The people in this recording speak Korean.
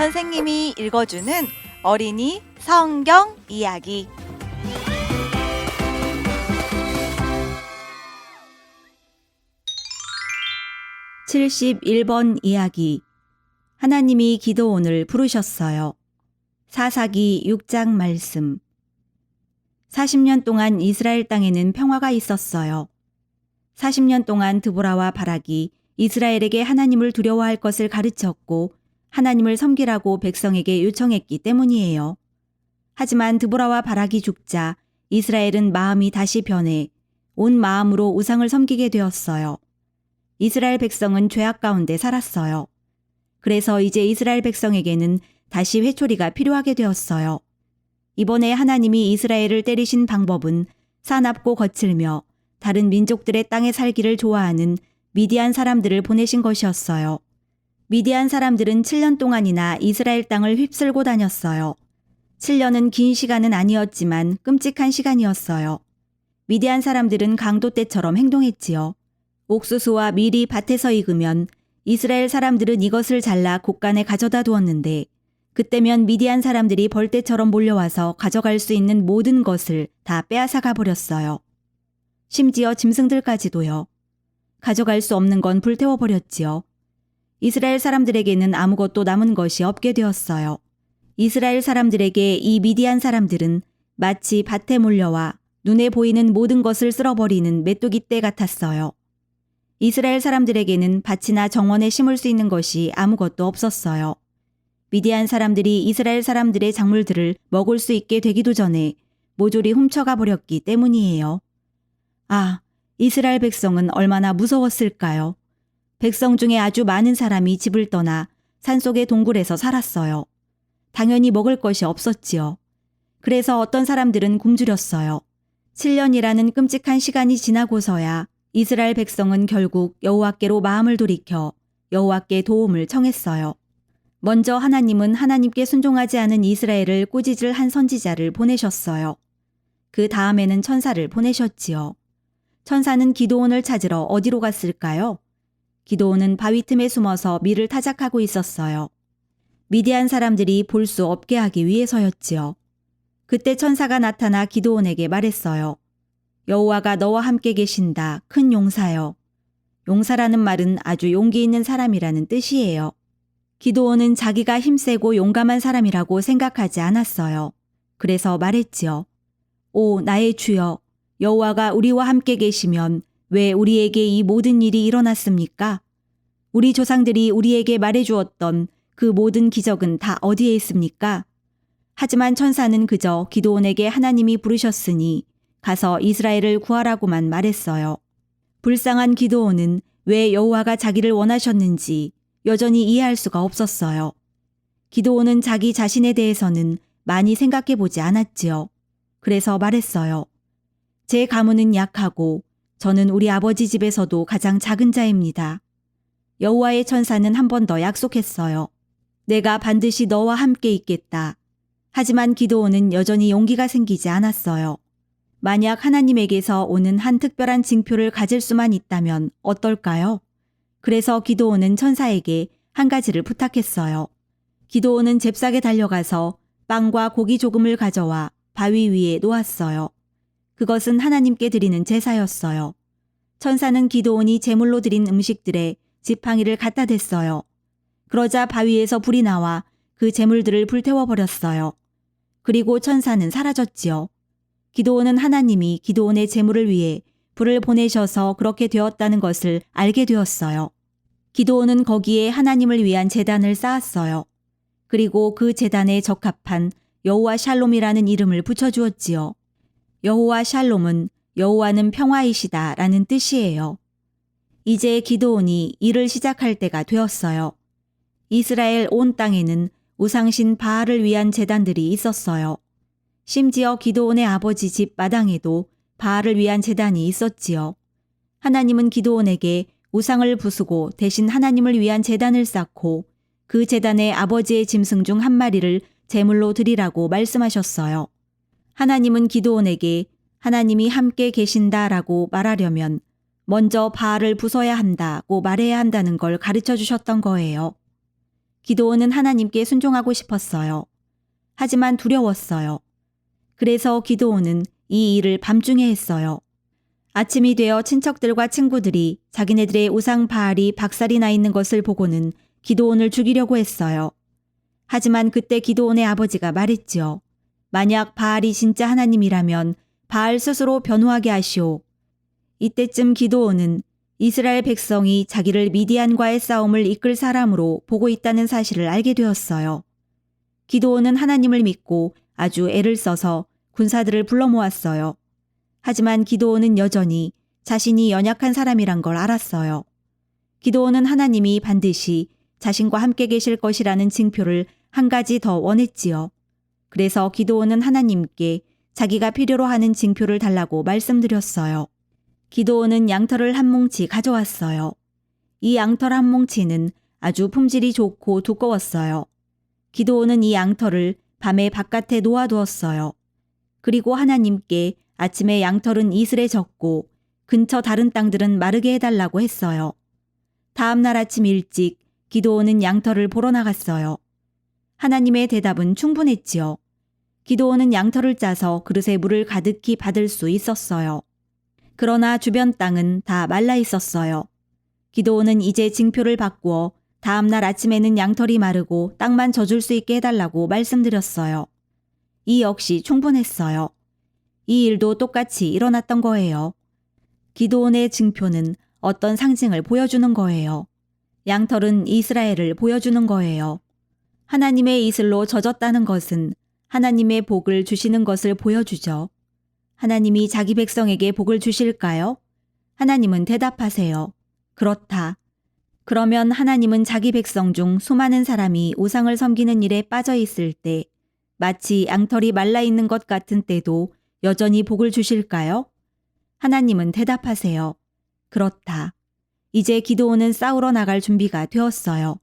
선생님이 읽어주는 어린이 성경 이야기. (71번) 이야기. 하나님이 기드온을 부르셨어요. 사사기 6장 말씀. 40년 동안 이스라엘 땅에는 평화가 있었어요. 40년 동안 드보라와 바락이 이스라엘에게 하나님을 두려워할 것을 가르쳤고 하나님을 섬기라고 백성에게 요청했기 때문이에요. 하지만 드보라와 바락이 죽자 이스라엘은 마음이 다시 변해 온 마음으로 우상을 섬기게 되었어요. 이스라엘 백성은 죄악 가운데 살았어요. 그래서 이제 이스라엘 백성에게는 다시 회초리가 필요하게 되었어요. 이번에 하나님이 이스라엘을 때리신 방법은 사납고 거칠며 다른 민족들의 땅에 살기를 좋아하는 미디안 사람들을 보내신 것이었어요. 미디안 사람들은 7년 동안이나 이스라엘 땅을 휩쓸고 다녔어요. 7년은 긴 시간은 아니었지만 끔찍한 시간이었어요. 미디안 사람들은 강도 떼처럼 행동했지요. 옥수수와 밀이 밭에서 익으면 이스라엘 사람들은 이것을 잘라 곳간에 가져다 두었는데 그때면 미디안 사람들이 벌떼처럼 몰려와서 가져갈 수 있는 모든 것을 다 빼앗아 가버렸어요. 심지어 짐승들까지도요. 가져갈 수 없는 건 불태워버렸지요. 이스라엘 사람들에게는 아무것도 남은 것이 없게 되었어요. 이스라엘 사람들에게 이 미디안 사람들은 마치 밭에 몰려와 눈에 보이는 모든 것을 쓸어버리는 메뚜기 떼 같았어요. 이스라엘 사람들에게는 밭이나 정원에 심을 수 있는 것이 아무것도 없었어요. 미디안 사람들이 이스라엘 사람들의 작물들을 먹을 수 있게 되기도 전에 모조리 훔쳐가 버렸기 때문이에요. 아, 이스라엘 백성은 얼마나 무서웠을까요? 백성 중에 아주 많은 사람이 집을 떠나 산속의 동굴에서 살았어요. 당연히 먹을 것이 없었지요. 그래서 어떤 사람들은 굶주렸어요. 7년이라는 끔찍한 시간이 지나고서야 이스라엘 백성은 결국 여호와께로 마음을 돌이켜 여호와께 도움을 청했어요. 먼저 하나님은 하나님께 순종하지 않은 이스라엘을 꾸짖을 한 선지자를 보내셨어요. 그 다음에는 천사를 보내셨지요. 천사는 기드온을 찾으러 어디로 갔을까요? 기드온은 바위 틈에 숨어서 밀을 타작하고 있었어요. 미디안 사람들이 볼 수 없게 하기 위해서였지요. 그때 천사가 나타나 기드온에게 말했어요. 여호와가 너와 함께 계신다. 큰 용사여. 용사라는 말은 아주 용기 있는 사람이라는 뜻이에요. 기드온은 자기가 힘세고 용감한 사람이라고 생각하지 않았어요. 그래서 말했지요. 오, 나의 주여. 여호와가 우리와 함께 계시면 왜 우리에게 이 모든 일이 일어났습니까? 우리 조상들이 우리에게 말해주었던 그 모든 기적은 다 어디에 있습니까? 하지만 천사는 그저 기드온에게 하나님이 부르셨으니 가서 이스라엘을 구하라고만 말했어요. 불쌍한 기드온은 왜 여호와가 자기를 원하셨는지 여전히 이해할 수가 없었어요. 기드온은 자기 자신에 대해서는 많이 생각해 보지 않았지요. 그래서 말했어요. 제 가문은 약하고 저는 우리 아버지 집에서도 가장 작은 자입니다. 여호와의 천사는 한 번 더 약속했어요. 내가 반드시 너와 함께 있겠다. 하지만 기드온은 여전히 용기가 생기지 않았어요. 만약 하나님에게서 오는 한 특별한 징표를 가질 수만 있다면 어떨까요? 그래서 기드온은 천사에게 한 가지를 부탁했어요. 기드온은 잽싸게 달려가서 빵과 고기 조금을 가져와 바위 위에 놓았어요. 그것은 하나님께 드리는 제사였어요. 천사는 기드온이 제물로 드린 음식들에 지팡이를 갖다 댔어요. 그러자 바위에서 불이 나와 그 제물들을 불태워버렸어요. 그리고 천사는 사라졌지요. 기드온은 하나님이 기드온의 제물을 위해 불을 보내셔서 그렇게 되었다는 것을 알게 되었어요. 기드온은 거기에 하나님을 위한 제단을 쌓았어요. 그리고 그 제단에 적합한 여호와 샬롬이라는 이름을 붙여주었지요. 여호와 샬롬은 여호와는 평화이시다 라는 뜻이에요. 이제 기드온이 일을 시작할 때가 되었어요. 이스라엘 온 땅에는 우상신 바알을 위한 제단들이 있었어요. 심지어 기드온의 아버지 집 마당에도 바알을 위한 제단이 있었지요. 하나님은 기드온에게 우상을 부수고 대신 하나님을 위한 제단을 쌓고 그 제단에 아버지의 짐승 중 한 마리를 제물로 드리라고 말씀하셨어요. 하나님은 기드온에게 하나님이 함께 계신다라고 말하려면 먼저 바알을 부숴야 한다고 말해야 한다는 걸 가르쳐 주셨던 거예요. 기드온은 하나님께 순종하고 싶었어요. 하지만 두려웠어요. 그래서 기드온은 이 일을 밤중에 했어요. 아침이 되어 친척들과 친구들이 자기네들의 우상 바알이 박살이 나 있는 것을 보고는 기드온을 죽이려고 했어요. 하지만 그때 기드온의 아버지가 말했지요. 만약 바알이 진짜 하나님이라면 바알 스스로 변호하게 하시오. 이때쯤 기드온은 이스라엘 백성이 자기를 미디안과의 싸움을 이끌 사람으로 보고 있다는 사실을 알게 되었어요. 기드온은 하나님을 믿고 아주 애를 써서 군사들을 불러 모았어요. 하지만 기드온은 여전히 자신이 연약한 사람이란 걸 알았어요. 기드온은 하나님이 반드시 자신과 함께 계실 것이라는 징표를 한 가지 더 원했지요. 그래서 기드온은 하나님께 자기가 필요로 하는 징표를 달라고 말씀드렸어요. 기드온은 양털을 한 뭉치 가져왔어요. 이 양털 한 뭉치는 아주 품질이 좋고 두꺼웠어요. 기드온은 이 양털을 밤에 바깥에 놓아두었어요. 그리고 하나님께 아침에 양털은 이슬에 젖고 근처 다른 땅들은 마르게 해달라고 했어요. 다음 날 아침 일찍 기드온은 양털을 보러 나갔어요. 하나님의 대답은 충분했지요. 기드온은 양털을 짜서 그릇에 물을 가득히 받을 수 있었어요. 그러나 주변 땅은 다 말라 있었어요. 기드온은 이제 징표를 바꾸어 다음 날 아침에는 양털이 마르고 땅만 젖을 수 있게 해달라고 말씀드렸어요. 이 역시 충분했어요. 이 일도 똑같이 일어났던 거예요. 기드온의 징표는 어떤 상징을 보여주는 거예요. 양털은 이스라엘을 보여주는 거예요. 하나님의 이슬로 젖었다는 것은 하나님의 복을 주시는 것을 보여주죠. 하나님이 자기 백성에게 복을 주실까요? 하나님은 대답하세요. 그렇다. 그러면 하나님은 자기 백성 중 수많은 사람이 우상을 섬기는 일에 빠져 있을 때 마치 양털이 말라 있는 것 같은 때도 여전히 복을 주실까요? 하나님은 대답하세요. 그렇다. 이제 기드온은 싸우러 나갈 준비가 되었어요.